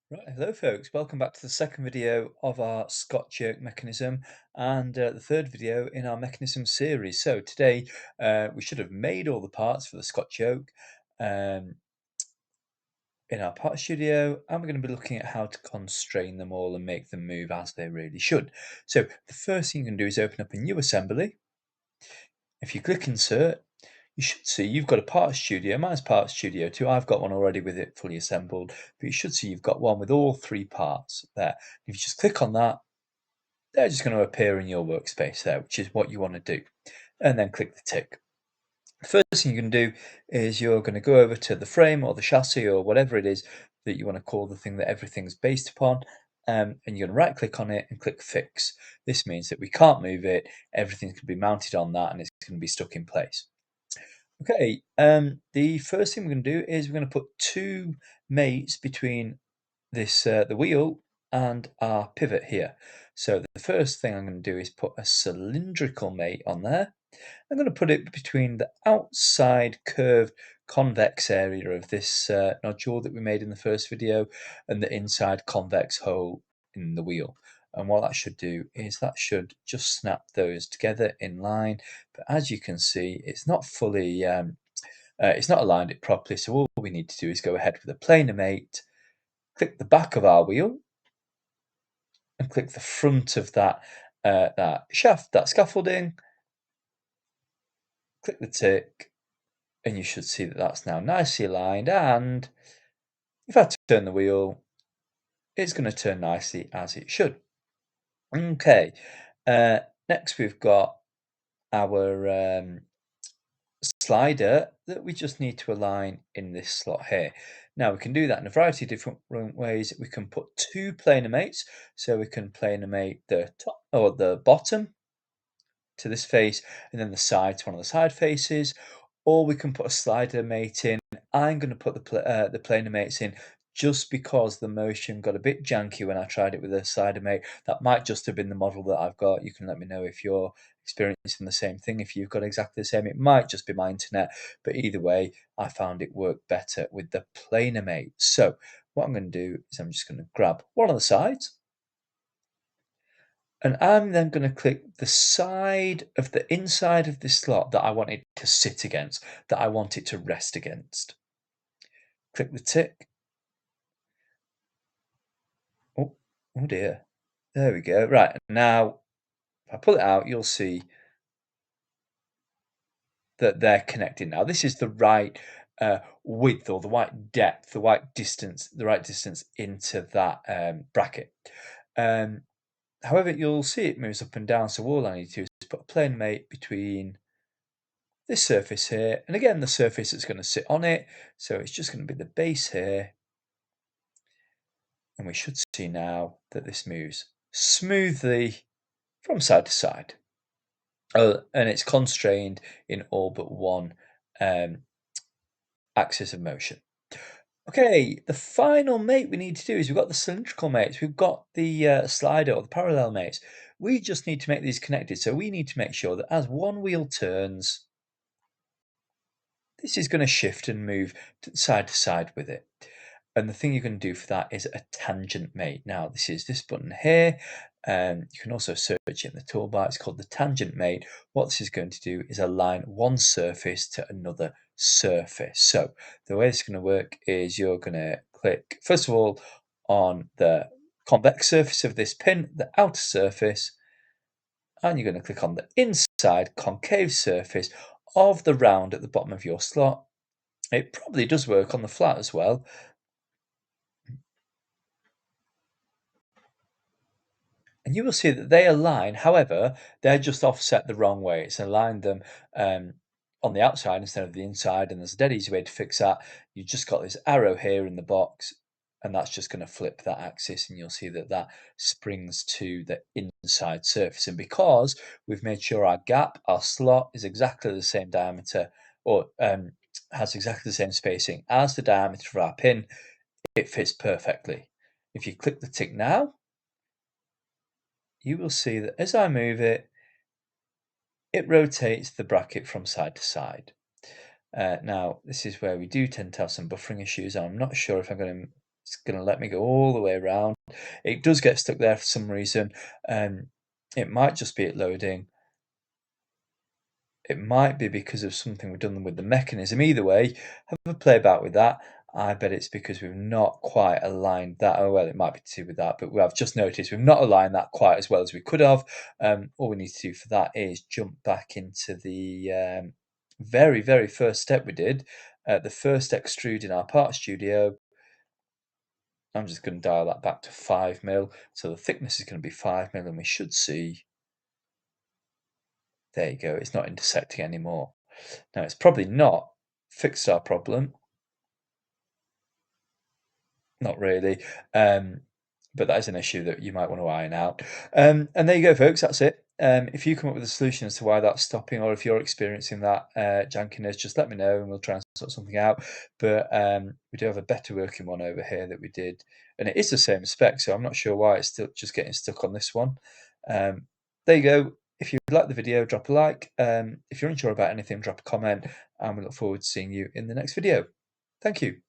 Right, hello folks, welcome back to the second video of our Scotch Yoke mechanism and the third video in our mechanism series. So today we should have made all the parts for the Scotch Yoke um, in our part studio, and we're going to be looking at how to constrain them all and make them move as they really should. So the first thing you can do is open up a new assembly. If you click insert, you should see you've got a part studio. Mine's part studio too. I've got one already with it fully assembled, but you should see you've got one with all three parts there. If you just click on that, they're just going to appear in your workspace there, which is what you want to do. And then click the tick. The first thing you're going to do is you're going to go over to the frame or the chassis or whatever it is that you want to call the thing that everything's based upon. And you're going to right click on it and click fix. This means that we can't move it. Everything's going to be mounted on that and it's going to be stuck in place. Okay, the first thing we're going to do is we're going to put two mates between this the wheel and our pivot here. So the first thing I'm going to do is put a cylindrical mate on there. I'm going to put it between the outside curved convex area of this nodule that we made in the first video and the inside convex hole in the wheel. And what that should do is that should just snap those together in line. But as you can see, it's not fully, it's not aligned it properly. So all we need to do is go ahead with a planar mate, click the back of our wheel, and click the front of that shaft, that scaffolding. Click the tick, and you should see that that's now nicely aligned. And if I turn the wheel, it's going to turn nicely as it should. Okay. Next, we've got our slider that we just need to align in this slot here. Now we can do that in a variety of different ways. We can put two planar mates, so we can planar mate the top or the bottom to this face and then the side to one of the side faces, or we can put a slider mate in. I'm going to put the planar mates in just because the motion got a bit janky when I tried it with a slider mate. That might just have been the model that I've got. You can let me know if you're experiencing the same thing. If you've got exactly the same, it might just be my internet, but either way, I found it worked better with the planar mate. So what I'm going to do is I'm just going to grab one of the sides, and I'm then going to click the side of the inside of this slot that I want it to sit against, that I want it to rest against. Click the tick. Oh, oh dear. There we go. Right, now if I pull it out, you'll see that they're connected now. This is the right width or the right depth, the right distance into that bracket. However, you'll see it moves up and down, so all I need to do is put a plane mate between this surface here, and again the surface that's going to sit on it, so it's just going to be the base here, and we should see now that this moves smoothly from side to side. And it's constrained in all but one um, axis of motion. Okay, the final mate we need to do is we've got the cylindrical mates, we've got the slider or the parallel mates. We just need to make these connected, so we need to make sure that as one wheel turns, this is going to shift and move to side with it. And the thing you're going to do for that is a tangent mate. Now, this is this button here. You can also search it in the toolbar. It's called the tangent mate. What this is going to do is align one surface to another surface. So the way it's going to work is you're going to click, first of all, on the convex surface of this pin, the outer surface, and you're going to click on the inside concave surface of the round at the bottom of your slot. It probably does work on the flat as well. And you will see that they align, however, they're just offset the wrong way. It's aligned them on the outside instead of the inside, and there's a dead easy way to fix that. You've just got this arrow here in the box, and that's just going to flip that axis, and you'll see that that springs to the inside surface. And because we've made sure our gap, our slot, is exactly the same diameter, or has exactly the same spacing as the diameter of our pin, it fits perfectly. If you click the tick now, you will see that as I move it, it rotates the bracket from side to side. Now, this is where we do tend to have some buffering issues, and I'm not sure if I'm going to It's going to let me go all the way around. It does get stuck there for some reason. It might just be it loading. It might be because of something we've done with the mechanism. Either way, have a play about with that. I bet it's because we've not quite aligned that. Oh, well, it might be to do with that, but I've just noticed we've not aligned that quite as well as we could have. All we need to do for that is jump back into the very, very first step we did, the first extrude in our part studio. I'm just going to dial that back to 5mm. So the thickness is going to be 5mm, and we should see, there you go, it's not intersecting anymore. Now, it's probably not fixed our problem. Not really. But that is an issue that you might want to iron out. And there you go, folks. That's it. If you come up with a solution as to why that's stopping, or if you're experiencing that jankiness, just let me know and we'll try and sort something out. But we do have a better working one over here that we did, and it is the same spec, so I'm not sure why it's still just getting stuck on this one. There you go. If you like the video, drop a like. If you're unsure about anything, drop a comment, and we look forward to seeing you in the next video. Thank you.